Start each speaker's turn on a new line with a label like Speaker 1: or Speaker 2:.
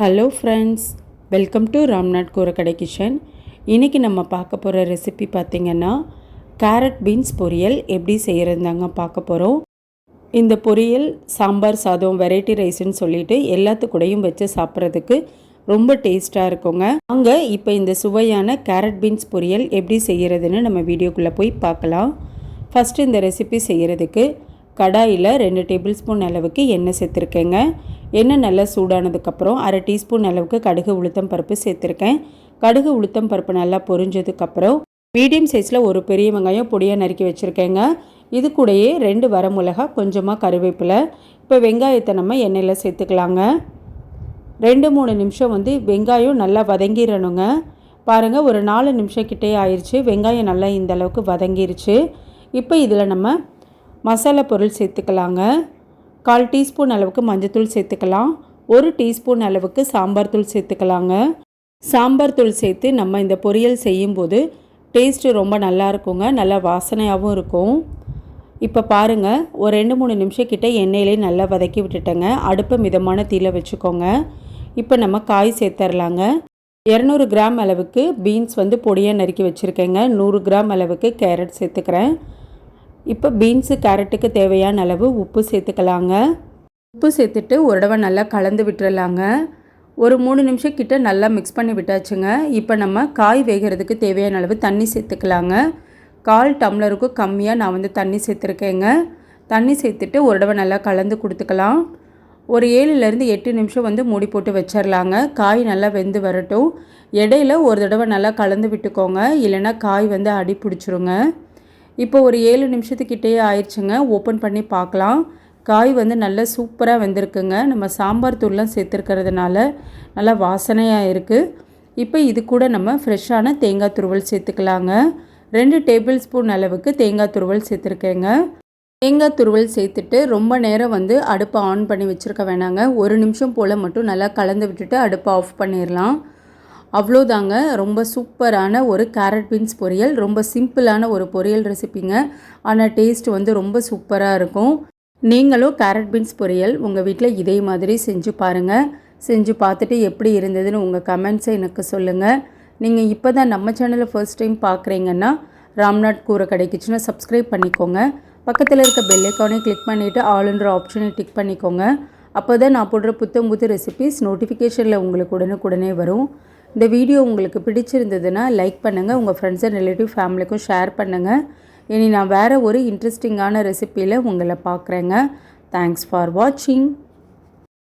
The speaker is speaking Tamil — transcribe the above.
Speaker 1: Hello friends, welcome to Ramnath கூரக்கடை kitchen. இன்றைக்கி நம்ம பார்க்க போகிற ரெசிபி பார்த்திங்கன்னா கேரட் பீன்ஸ் பொரியல் எப்படி செய்கிறதுதாங்க பார்க்க போகிறோம். இந்த பொரியல் சாம்பார் சாதம் வெரைட்டி ரைஸ்ன்னு சொல்லிட்டு எல்லாத்துக்கூடையும் வச்சு சாப்பிட்றதுக்கு ரொம்ப டேஸ்ட்டாக இருக்குங்க. அங்கே இப்போ இந்த சுவையான கேரட் பீன்ஸ் பொரியல் எப்படி செய்கிறதுன்னு நம்ம வீடியோக்குள்ளே போய் பார்க்கலாம். ஃபஸ்ட்டு இந்த ரெசிபி செய்கிறதுக்கு கடாயில் 2 டேபிள் ஸ்பூன் அளவுக்கு எண்ணெய் சேர்த்துருக்கேங்க. எண்ணெய் நல்லா சூடானதுக்கப்புறம் 1/2 டீஸ்பூன் அளவுக்கு கடுகு உளுத்தம் பருப்பு சேர்த்துருக்கேன். கடுகு உளுத்தம் பருப்பு நல்லா பொரிஞ்சதுக்கப்புறம் மீடியம் சைஸில் ஒரு பெரிய வெங்காயம் பொடியாக நறுக்கி வச்சுருக்கேங்க. இது கூடயே 2 வரமிளகா, கொஞ்சமாக கருவேப்பிலை. இப்போ வெங்காயத்தை நம்ம எண்ணெயில் சேர்த்துக்கலாங்க. 2-3 நிமிஷம் வெங்காயம் நல்லா வதங்கிடணுங்க. பாருங்கள், ஒரு 4 நிமிஷம் கிட்டே ஆயிடுச்சு. வெங்காயம் நல்லா இந்த அளவுக்கு வதங்கிருச்சு. இப்போ இதில் நம்ம மசாலா பொருள் சேர்த்துக்கலாங்க. 1/4 டீஸ்பூன் அளவுக்கு மஞ்சள்தூள் சேர்த்துக்கலாம். 1 டீஸ்பூன் அளவுக்கு சாம்பார் தூள் சேர்த்துக்கலாங்க. சாம்பார் தூள் சேர்த்து நம்ம இந்த பொரியல் செய்யும்போது டேஸ்ட்டு ரொம்ப நல்லா இருக்குங்க, நல்லா வாசனையாகவும் இருக்கும். இப்போ பாருங்கள், ஒரு 2-3 நிமிஷம் கிட்ட எண்ணெயிலே நல்லா வதக்கி விட்டுட்டேங்க. அடுப்பை மிதமான தீயில வச்சுக்கோங்க. இப்போ நம்ம காய் சேர்த்துடலாங்க. 200 கிராம் அளவுக்கு பீன்ஸ் பொடியாக நறுக்கி வச்சுருக்கேங்க. 100 கிராம் அளவுக்கு கேரட் சேர்த்துக்கிறேன். இப்போ பீன்ஸு கேரட்டுக்கு தேவையான அளவு உப்பு சேர்த்துக்கலாங்க. உப்பு சேர்த்துட்டு ஒரு தடவை நல்லா கலந்து விட்டுறலாங்க. ஒரு 3 நிமிஷம் கிட்ட நல்லா மிக்ஸ் பண்ணி விட்டாச்சுங்க. இப்போ நம்ம காய் வேகிறதுக்கு தேவையான அளவு தண்ணி சேர்த்துக்கலாங்க. 1/4 டம்ளருக்கு கம்மியாக நான் தண்ணி சேர்த்துருக்கேங்க. தண்ணி சேர்த்துட்டு ஒரு தடவை நல்லா கலந்து கொடுத்துக்கலாம். ஒரு 7லேருந்து 8 நிமிஷம் மூடி போட்டு வச்சிடலாங்க. காய் நல்லா வெந்து வரட்டும். இடையில ஒரு தடவை நல்லா கலந்து விட்டுக்கோங்க, இல்லைன்னா காய் அடி பிடிச்சிருங்க. இப்போ ஒரு 7 நிமிஷத்துக்கிட்டே ஆயிடுச்சுங்க. ஓப்பன் பண்ணி பார்க்கலாம். காய் நல்லா சூப்பராக வெந்திருக்குங்க. நம்ம சாம்பார் தூள்லாம் சேர்த்துருக்கிறதுனால நல்லா வாசனையாக இருக்குது. இப்போ இது கூட நம்ம ஃப்ரெஷ்ஷான தேங்காய் துருவல் சேர்த்துக்கலாங்க. 2 டேபிள் ஸ்பூன் அளவுக்கு தேங்காய் துருவல் சேர்த்துருக்கேங்க. தேங்காய் துருவல் சேர்த்துட்டு ரொம்ப நேரம் அடுப்பை ஆன் பண்ணி வச்சுருக்க வேணாங்க. 1 நிமிஷம் போல் மட்டும் நல்லா கலந்து விட்டுட்டு அடுப்பை ஆஃப் பண்ணிடலாம். அவ்வளோதாங்க. ரொம்ப சூப்பரான ஒரு கேரட் பீன்ஸ் பொரியல். ரொம்ப சிம்பிளான ஒரு பொரியல் ரெசிபிங்க. ஆனால் டேஸ்ட் ரொம்ப சூப்பராக இருக்கும். நீங்களும் கேரட் பீன்ஸ் பொரியல் உங்கள் வீட்டில் இதே மாதிரி செஞ்சு பாருங்கள். செஞ்சு பார்த்துட்டு எப்படி இருந்ததுன்னு உங்கள் கமெண்ட்ஸை எனக்கு சொல்லுங்கள். நீங்கள் இப்போ தான் நம்ம சேனலை ஃபர்ஸ்ட் டைம் பார்க்குறீங்கன்னா ராம்நாத் கூரக்கடை கிச்சனை சப்ஸ்கிரைப் பண்ணிக்கோங்க. பக்கத்தில் இருக்க பெல் ஐக்கானை கிளிக் பண்ணிவிட்டு ஆல்ன்ற ஆப்ஷனை டிக் பண்ணிக்கோங்க. அப்போ தான் நான் போடுற புது ரெசிபிஸ் நோட்டிஃபிகேஷனில் உங்களுக்கு உடனுக்குடனே வரும். இந்த வீடியோ உங்களுக்கு பிடிச்சிருந்ததுன்னா லைக் பண்ணுங்கள். உங்கள் ஃப்ரெண்ட்ஸ் அண்ட் ரிலேட்டிவ் ஃபேமிலிக்கும் ஷேர் பண்ணுங்கள். இனி நான் வேறு ஒரு இன்ட்ரெஸ்டிங்கான ரெசிப்பியில் உங்களை பார்க்குறேங்க. தேங்க்ஸ் ஃபார் வாட்சிங்.